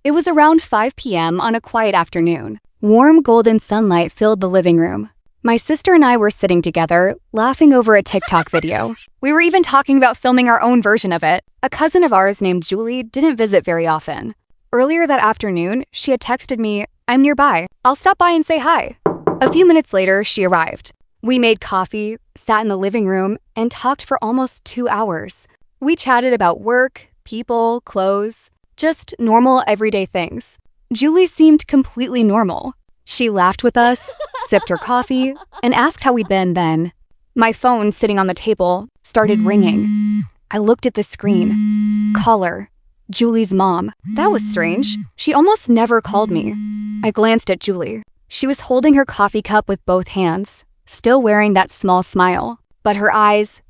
It was around 5 p.m. on a quiet afternoon. Warm golden sunlight filled the living room. My sister and I were sitting together, laughing over a TikTok video. We were even talking about filming our own version of it. A cousin of ours named Julie didn't visit very often. Earlier that afternoon, she had texted me, "I'm nearby. I'll stop by and say hi." A few minutes later, she arrived. We made coffee, sat in the living room, and talked for almost 2 hours. We chatted about work, people, clothes, just normal everyday things. Julie seemed completely normal. She laughed with us, sipped her coffee, and asked how we'd been then. My phone, sitting on the table, started ringing. I looked at the screen. Caller. Julie's mom. That was strange. She almost never called me. I glanced at Julie. She was holding her coffee cup with both hands, still wearing that small smile. But her eyes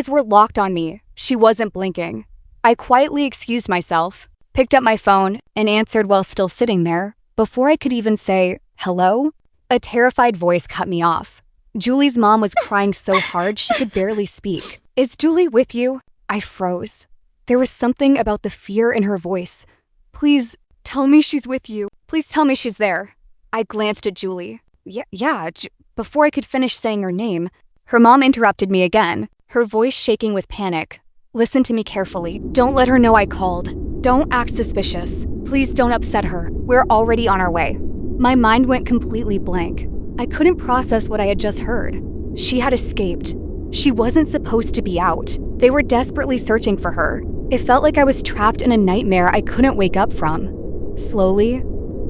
were locked on me. She wasn't blinking. I quietly excused myself, picked up my phone, and answered while still sitting there. Before I could even say, "Hello?" a terrified voice cut me off. Julie's mom was crying so hard she could barely speak. "Is Julie with you?" I froze. There was something about the fear in her voice. "Please, tell me she's with you. Please tell me she's there." I glanced at Julie. Before I could finish saying her name, her mom interrupted me again, her voice shaking with panic. "Listen to me carefully. Don't let her know I called. Don't act suspicious. Please don't upset her. We're already on our way." My mind went completely blank. I couldn't process what I had just heard. She had escaped. She wasn't supposed to be out. They were desperately searching for her. It felt like I was trapped in a nightmare I couldn't wake up from. Slowly,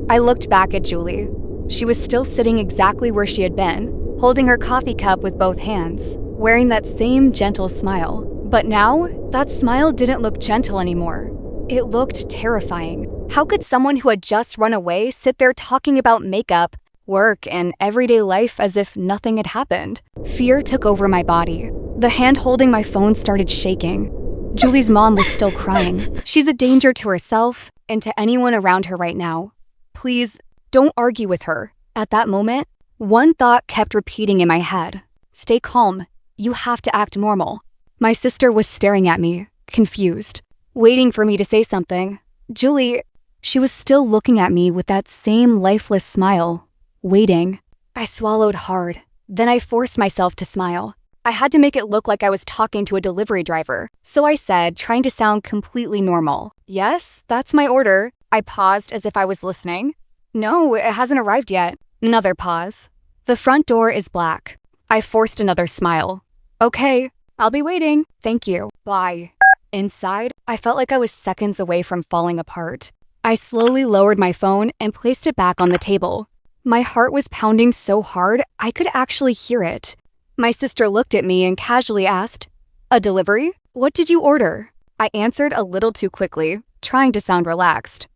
I looked back at Julie. She was still sitting exactly where she had been, holding her coffee cup with both hands, wearing that same gentle smile. But now, that smile didn't look gentle anymore. It looked terrifying. How could someone who had just run away sit there talking about makeup, work, and everyday life as if nothing had happened? Fear took over my body. The hand holding my phone started shaking. Julie's mom was still crying. She's a danger to herself and to anyone around her right now. Please, don't argue with her. At that moment, one thought kept repeating in my head. Stay calm. You have to act normal. My sister was staring at me, confused, waiting for me to say something. Julie, she was still looking at me with that same lifeless smile, waiting. I swallowed hard. Then I forced myself to smile. I had to make it look like I was talking to a delivery driver. So I said, trying to sound completely normal, "Yes, that's my order." I paused as if I was listening. "No, it hasn't arrived yet." Another pause. "The front door is black." I forced another smile. "Okay, I'll be waiting. Thank you. Bye." Inside, I felt like I was seconds away from falling apart. I slowly lowered my phone and placed it back on the table. My heart was pounding so hard, I could actually hear it. My sister looked at me and casually asked, "A delivery? What did you order?" I answered a little too quickly, trying to sound relaxed.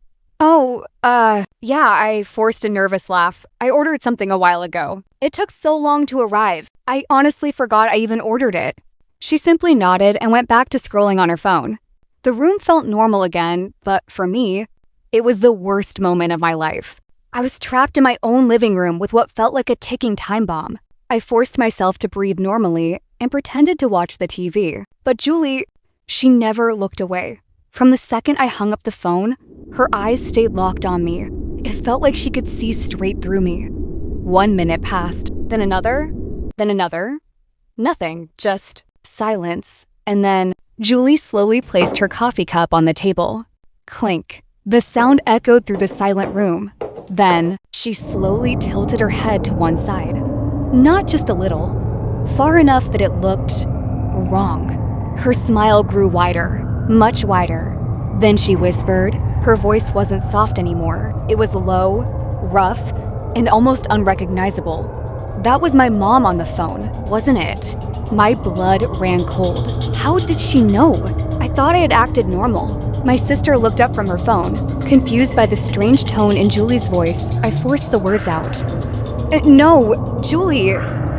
Yeah, I forced a nervous laugh. "I ordered something a while ago. It took so long to arrive. I honestly forgot I even ordered it." She simply nodded and went back to scrolling on her phone. The room felt normal again, but for me, it was the worst moment of my life. I was trapped in my own living room with what felt like a ticking time bomb. I forced myself to breathe normally and pretended to watch the TV. But Julie, she never looked away. From the second I hung up the phone, her eyes stayed locked on me. It felt like she could see straight through me. 1 minute passed, then another, then another. Nothing, just silence. And then Julie slowly placed her coffee cup on the table. Clink. The sound echoed through the silent room. Then she slowly tilted her head to one side. Not just a little, far enough that it looked wrong. Her smile grew wider, much wider. Then she whispered. Her voice wasn't soft anymore. It was low, rough, and almost unrecognizable. That was my mom on the phone, wasn't it? My blood ran cold. How did she know? I thought I had acted normal. My sister looked up from her phone. Confused by the strange tone in Julie's voice, I forced the words out. "No, Julie,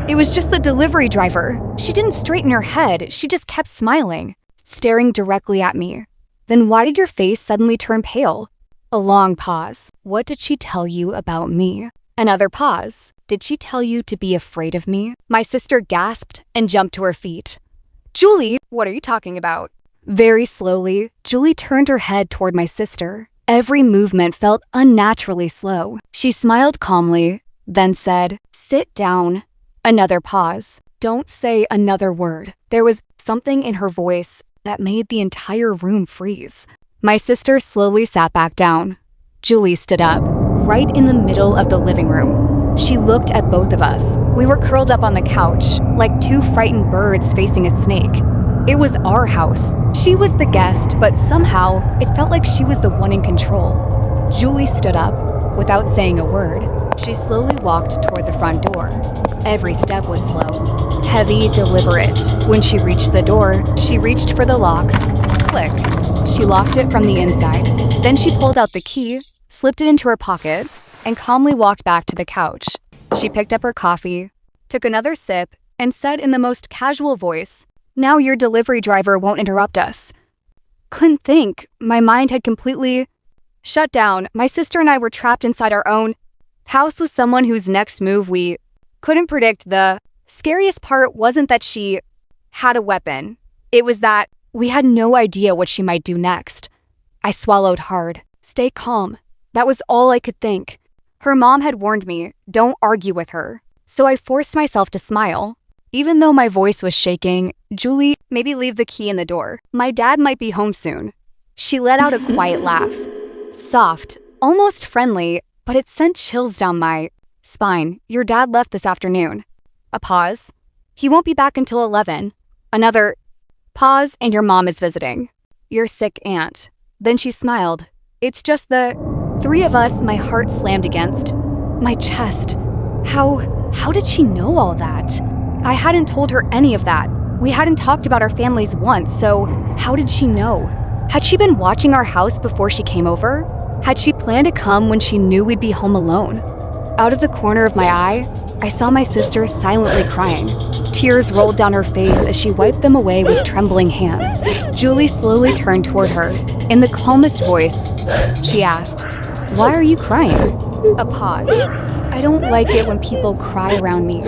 it was just the delivery driver." She didn't straighten her head, she just kept smiling, staring directly at me. "Then why did your face suddenly turn pale?" A long pause. "What did she tell you about me?" Another pause. "Did she tell you to be afraid of me?" My sister gasped and jumped to her feet. "Julie, what are you talking about?" Very slowly, Julie turned her head toward my sister. Every movement felt unnaturally slow. She smiled calmly, then said, "Sit down." Another pause. "Don't say another word." There was something in her voice that made the entire room freeze. My sister slowly sat back down. Julie stood up, right in the middle of the living room. She looked at both of us. We were curled up on the couch, like two frightened birds facing a snake. It was our house. She was the guest, but somehow it felt like she was the one in control. Julie stood up. Without saying a word, she slowly walked toward the front door. Every step was slow, heavy, deliberate. When she reached the door, she reached for the lock. Click. She locked it from the inside. Then she pulled out the key, slipped it into her pocket, and calmly walked back to the couch. She picked up her coffee, took another sip, and said in the most casual voice, "Now your delivery driver won't interrupt us." Couldn't think. My mind had completely shut down. My sister and I were trapped inside our own house with someone whose next move we couldn't predict. The scariest part wasn't that she had a weapon. It was that we had no idea what she might do next. I swallowed hard. Stay calm. That was all I could think. Her mom had warned me, don't argue with her. So I forced myself to smile. Even though my voice was shaking, "Julie, maybe leave the key in the door. My dad might be home soon." She let out a quiet laugh. Soft, almost friendly, but it sent chills down my spine. "Your dad left this afternoon." A pause. "He won't be back until 11. Another pause, "And your mom is visiting. Your sick aunt." Then she smiled. "It's just the three of us." My heart slammed against my chest. How did she know all that? I hadn't told her any of that. We hadn't talked about our families once, so how did she know? Had she been watching our house before she came over? Had she planned to come when she knew we'd be home alone? Out of the corner of my eye, I saw my sister silently crying. Tears rolled down her face as she wiped them away with trembling hands. Julie slowly turned toward her. In the calmest voice, she asked, "Why are you crying?" A pause. "I don't like it when people cry around me."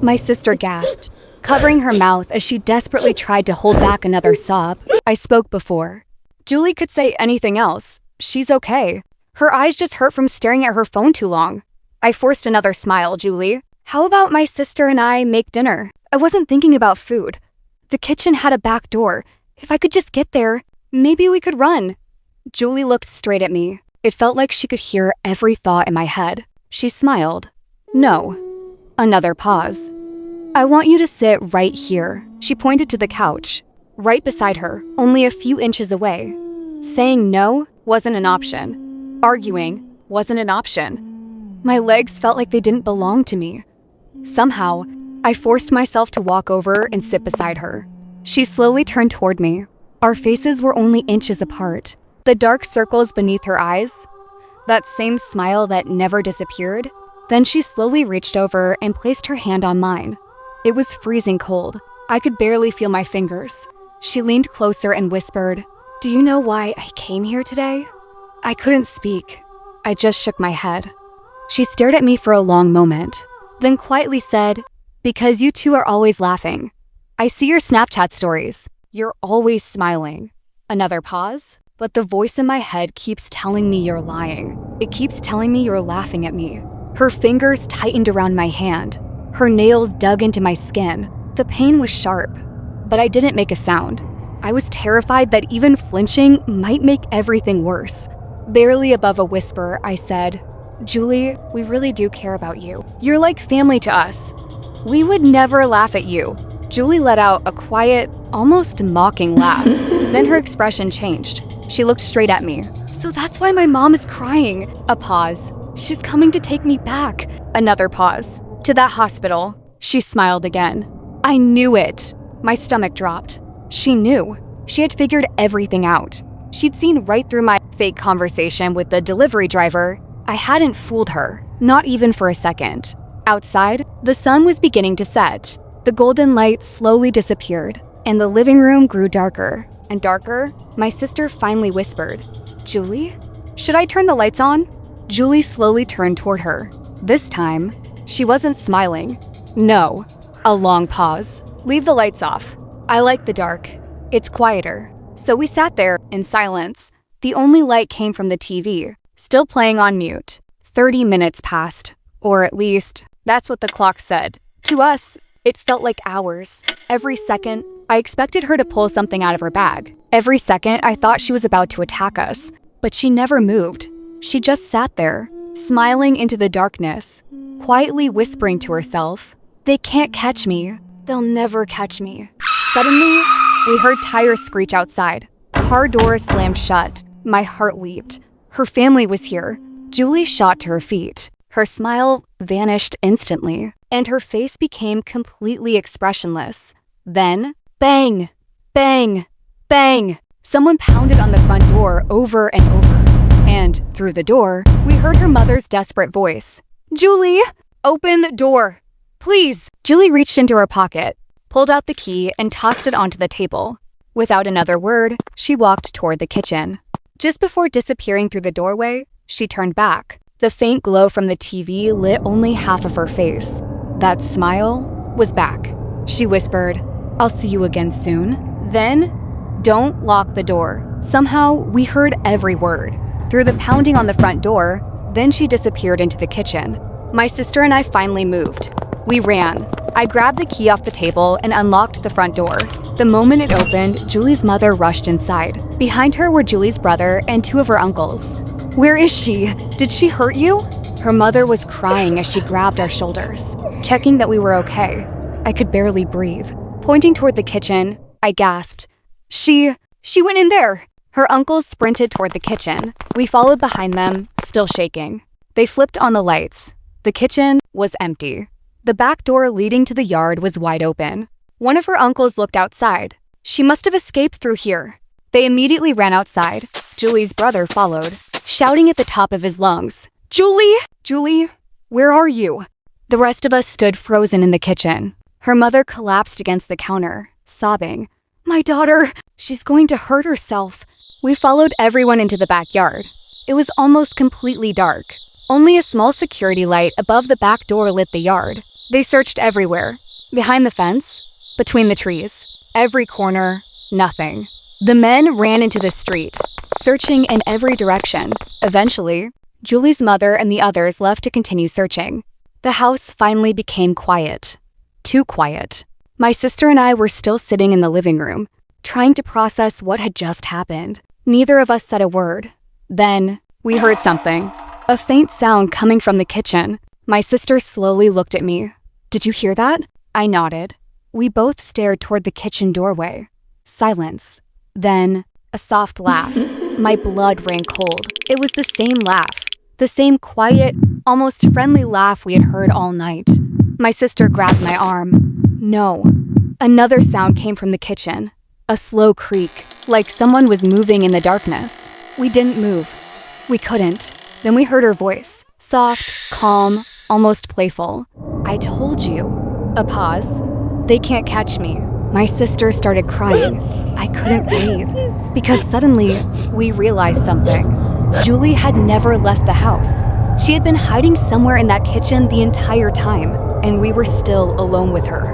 My sister gasped, covering her mouth as she desperately tried to hold back another sob. I spoke before. Julie could say anything else. She's okay. Her eyes just hurt from staring at her phone too long. I forced another smile. "Julie, how about my sister and I make dinner?" I wasn't thinking about food. The kitchen had a back door. If I could just get there, maybe we could run. Julie looked straight at me. It felt like she could hear every thought in my head. She smiled. "No." Another pause. "I want you to sit right here." She pointed to the couch, right beside her, only a few inches away. Saying no wasn't an option. Arguing wasn't an option. My legs felt like they didn't belong to me. Somehow, I forced myself to walk over and sit beside her. She slowly turned toward me. Our faces were only inches apart. The dark circles beneath her eyes, that same smile that never disappeared. Then she slowly reached over and placed her hand on mine. It was freezing cold. I could barely feel my fingers. She leaned closer and whispered, "Do you know why I came here today?" I couldn't speak. I just shook my head. She stared at me for a long moment, then quietly said, "Because you two are always laughing. I see your Snapchat stories. You're always smiling." Another pause, but the voice in my head keeps telling me you're lying. It keeps telling me you're laughing at me. Her fingers tightened around my hand. Her nails dug into my skin. The pain was sharp, but I didn't make a sound. I was terrified that even flinching might make everything worse. Barely above a whisper, I said, "Julie, we really do care about you. You're like family to us. We would never laugh at you." Julie let out a quiet, almost mocking laugh. Then her expression changed. She looked straight at me. "So that's why my mom is crying." A pause. "She's coming to take me back." Another pause. "To that hospital." She smiled again. I knew it. My stomach dropped. She knew. She had figured everything out. She'd seen right through my fake conversation with the delivery driver. I hadn't fooled her, not even for a second. Outside, the sun was beginning to set. The golden light slowly disappeared, and the living room grew darker and darker. My sister finally whispered, "Julie, should I turn the lights on?" Julie slowly turned toward her. This time, she wasn't smiling. No. A long pause. "Leave the lights off. I like the dark. It's quieter." So we sat there in silence. The only light came from the TV, still playing on mute. 30 minutes passed, or at least, that's what the clock said. To us, it felt like hours. Every second, I expected her to pull something out of her bag. Every second, I thought she was about to attack us. But she never moved. She just sat there, smiling into the darkness, quietly whispering to herself, "They can't catch me. They'll never catch me." Suddenly, we heard tires screech outside. Car doors slammed shut. My heart leaped. Her family was here. Julie shot to her feet. Her smile vanished instantly, and her face became completely expressionless. Then, bang, bang, bang. Someone pounded on the front door over and over. And through the door, we heard her mother's desperate voice. "Julie, open the door, please." Julie reached into her pocket, pulled out the key, and tossed it onto the table. Without another word, she walked toward the kitchen. Just before disappearing through the doorway, she turned back. The faint glow from the TV lit only half of her face. That smile was back. She whispered, "I'll see you again soon." Then, "Don't lock the door." Somehow, we heard every word. Through the pounding on the front door, then she disappeared into the kitchen. My sister and I finally moved. We ran. I grabbed the key off the table and unlocked the front door. The moment it opened, Julie's mother rushed inside. Behind her were Julie's brother and two of her uncles. "Where is she? Did she hurt you?" Her mother was crying as she grabbed our shoulders, checking that we were okay. I could barely breathe. Pointing toward the kitchen, I gasped, She went in there." Her uncles sprinted toward the kitchen. We followed behind them, still shaking. They flipped on the lights. The kitchen was empty. The back door leading to the yard was wide open. One of her uncles looked outside. "She must have escaped through here." They immediately ran outside. Julie's brother followed, shouting at the top of his lungs, "Julie! Julie, where are you?" The rest of us stood frozen in the kitchen. Her mother collapsed against the counter, sobbing, "My daughter, she's going to hurt herself." We followed everyone into the backyard. It was almost completely dark. Only a small security light above the back door lit the yard. They searched everywhere. Behind the fence, between the trees, every corner, nothing. The men ran into the street, searching in every direction. Eventually, Julie's mother and the others left to continue searching. The house finally became quiet. Too quiet. My sister and I were still sitting in the living room, trying to process what had just happened. Neither of us said a word. Then, we heard something. A faint sound coming from the kitchen. My sister slowly looked at me. "Did you hear that?" I nodded. We both stared toward the kitchen doorway. Silence. Then, a soft laugh. My blood ran cold. It was the same laugh. The same quiet, almost friendly laugh we had heard all night. My sister grabbed my arm. No. Another sound came from the kitchen. A slow creak, like someone was moving in the darkness. We didn't move. We couldn't. Then we heard her voice. Soft, calm, almost playful. "I told you." A pause. "They can't catch me." My sister started crying. I couldn't breathe. Because suddenly, we realized something. Julie had never left the house. She had been hiding somewhere in that kitchen the entire time, and we were still alone with her.